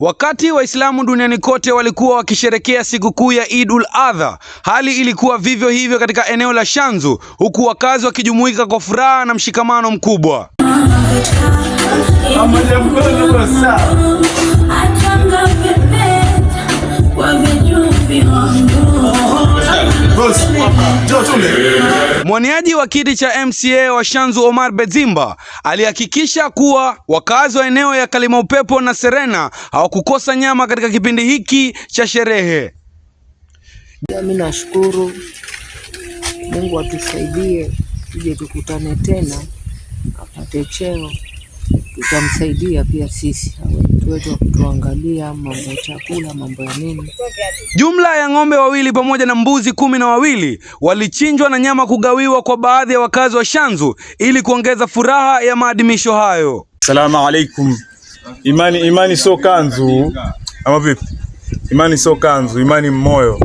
Wakati Waislamu duniani kote walikuwa wakisherekea sikukuu ya Eid al-Adha, hali ilikuwa vivyo hivyo katika eneo la Shanzu, huku wakazi wakijumuika kwa furaha na mshikamano mkubwa. Mwaniaji wa kiti cha MCA wa Shanzu Omar Bezimba alihakikisha kuwa wakazi wa eneo ya Kalimaupepo na Serena hawakukosa nyama katika kipindi hiki cha sherehe. Mimi nashukuru Mungu atusaidie tuje tukutane tena, apate cheo, tutamsaidia pia sisi wetu kutuangalia mambo ya chakula, mambo ya nini. Jumla ya ng'ombe wawili pamoja na mbuzi 12 walichinjwa na nyama kugawiwa kwa baadhi ya wakazi wa Shanzu ili kuongeza furaha ya maadhimisho hayo. Salamu alaikum. Imani so kanzu. Ama vipi? Imani so kanzu, imani mmoyo.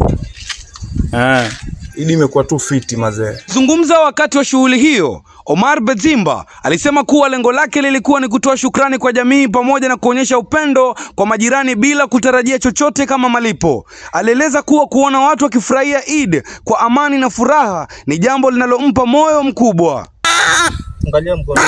Idi imekuwa tu fiti mazee. Zungumza wakati wa shughuli hiyo, Omar Bezimba alisema kuwa lengo lake lilikuwa ni kutoa shukrani kwa jamii pamoja na kuonyesha upendo kwa majirani bila kutarajia chochote kama malipo. Alieleza kuwa kuona watu wakifurahia Eid kwa amani na furaha ni jambo linalompa moyo mkubwa. Angalia mkono.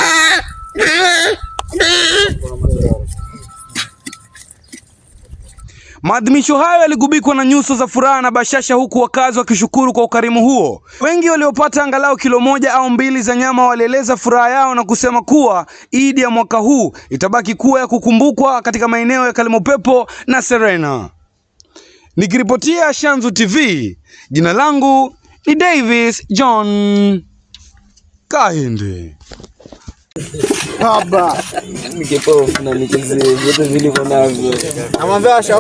Maadhimisho hayo yaligubikwa na nyuso za furaha na bashasha, huku wakazi wakishukuru kwa ukarimu huo. Wengi waliopata angalau kilo 1 au 2 za nyama walieleza furaha yao na kusema kuwa Eid ya mwaka huu itabaki kuwa ya kukumbukwa katika maeneo ya Kalimaupepo na Serena. Nikiripotia Shanzu TV, jina langu ni Davis John Kahinde. Baba, nikipofu na nikizi vyote vilivyo navyo.